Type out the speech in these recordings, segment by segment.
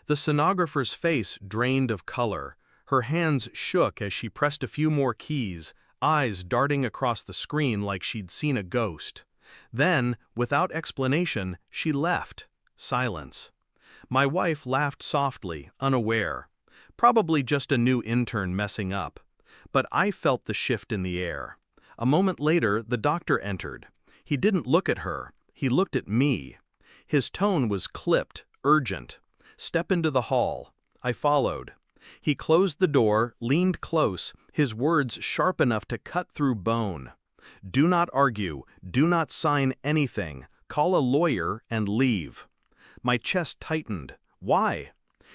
The sonographer's face drained of color. Her hands shook as she pressed a few more keys, eyes darting across the screen like she'd seen a ghost. Then, without explanation, she left. Silence. My wife laughed softly, unaware. Probably just a new intern messing up. But I felt the shift in the air. A moment later, the doctor entered. He didn't look at her. He looked at me. His tone was clipped, urgent. "Step into the hall." I followed. He closed the door, leaned close, his words sharp enough to cut through bone. "Do not argue. Do not sign anything. Call a lawyer and leave." My chest tightened. Why?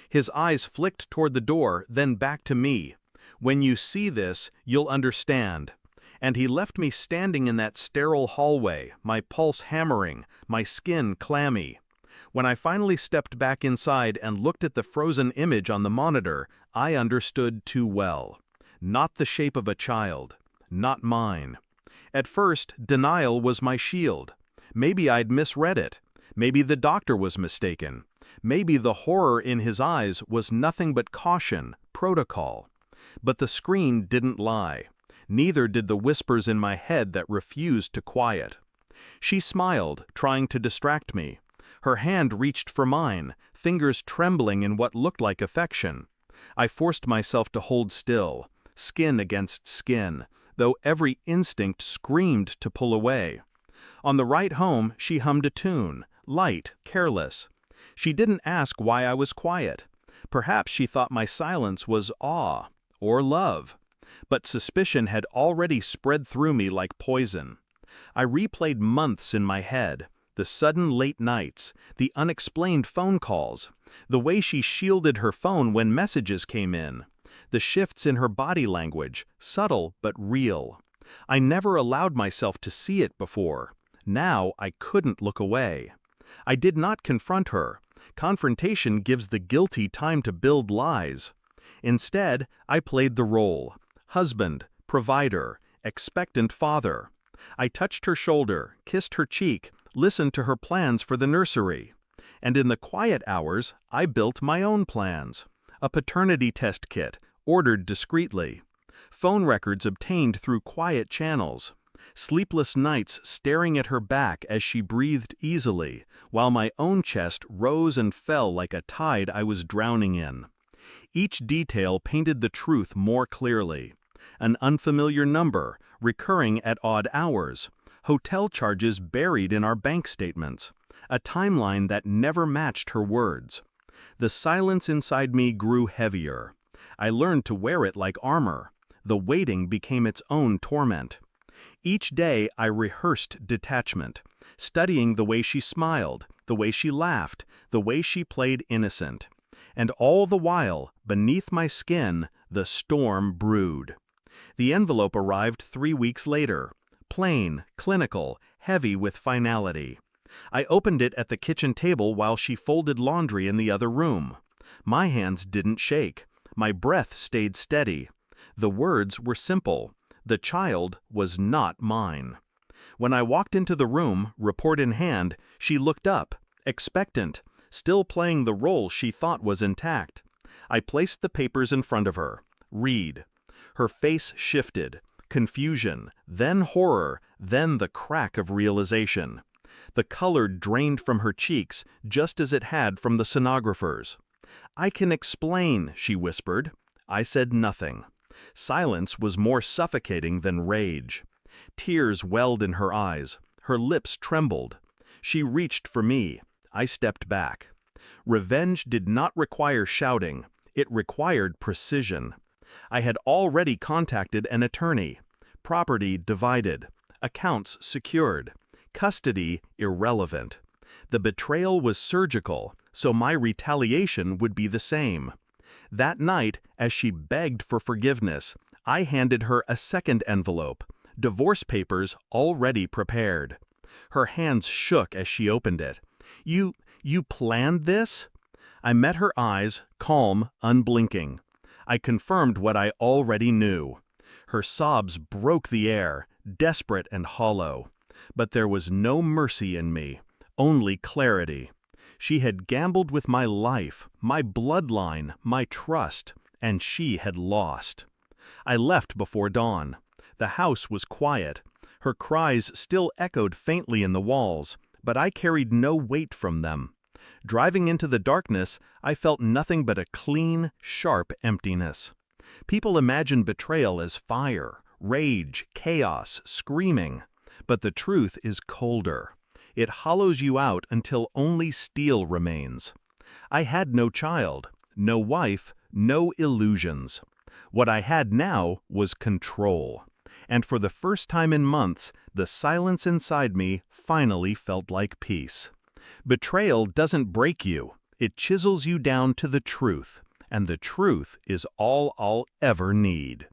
His eyes flicked toward the door, then back to me. "When you see this, you'll understand." And he left me standing in that sterile hallway, my pulse hammering, my skin clammy. When I finally stepped back inside and looked at the frozen image on the monitor, I understood too well. Not the shape of a child. Not mine. At first, denial was my shield. Maybe I'd misread it. Maybe the doctor was mistaken. Maybe the horror in his eyes was nothing but caution, protocol. But the screen didn't lie. Neither did the whispers in my head that refused to quiet. She smiled, trying to distract me. Her hand reached for mine, fingers trembling in what looked like affection. I forced myself to hold still, skin against skin, though every instinct screamed to pull away. On the ride home, she hummed a tune, light, careless. She didn't ask why I was quiet. Perhaps she thought my silence was awe or love. But suspicion had already spread through me like poison. I replayed months in my head, the sudden late nights, the unexplained phone calls, the way she shielded her phone when messages came in, the shifts in her body language, subtle but real. I never allowed myself to see it before. Now I couldn't look away. I did not confront her. Confrontation gives the guilty time to build lies. Instead, I played the role. Husband, provider, expectant father. I touched her shoulder, kissed her cheek, listened to her plans for the nursery. And in the quiet hours, I built my own plans. A paternity test kit, ordered discreetly. Phone records obtained through quiet channels. Sleepless nights staring at her back as she breathed easily, while my own chest rose and fell like a tide I was drowning in. Each detail painted the truth more clearly. An unfamiliar number, recurring at odd hours, hotel charges buried in our bank statements, a timeline that never matched her words. The silence inside me grew heavier. I learned to wear it like armor. The waiting became its own torment. Each day I rehearsed detachment, studying the way she smiled, the way she laughed, the way she played innocent. And all the while, beneath my skin, the storm brewed. The envelope arrived 3 weeks later, plain, clinical, heavy with finality. I opened it at the kitchen table while she folded laundry in the other room. My hands didn't shake. My breath stayed steady. The words were simple. The child was not mine. When I walked into the room, report in hand, she looked up, expectant, still playing the role she thought was intact. I placed the papers in front of her. Read. Her face shifted. Confusion, then horror, then the crack of realization. The color drained from her cheeks, just as it had from the sonographer's. "I can explain," she whispered. I said nothing. Silence was more suffocating than rage. Tears welled in her eyes. Her lips trembled. She reached for me. I stepped back. Revenge did not require shouting. It required precision. I had already contacted an attorney. Property divided. Accounts secured. Custody irrelevant. The betrayal was surgical, so my retaliation would be the same. That night, as she begged for forgiveness, I handed her a second envelope, divorce papers already prepared. Her hands shook as she opened it. You planned this?" I met her eyes, calm, unblinking. I confirmed what I already knew. Her sobs broke the air, desperate and hollow. But there was no mercy in me, only clarity. She had gambled with my life, my bloodline, my trust, and she had lost. I left before dawn. The house was quiet. Her cries still echoed faintly in the walls, but I carried no weight from them. Driving into the darkness, I felt nothing but a clean, sharp emptiness. People imagine betrayal as fire, rage, chaos, screaming. But the truth is colder. It hollows you out until only steel remains. I had no child, no wife, no illusions. What I had now was control. And for the first time in months, the silence inside me finally felt like peace. Betrayal doesn't break you. It chisels you down to the truth. And the truth is all I'll ever need.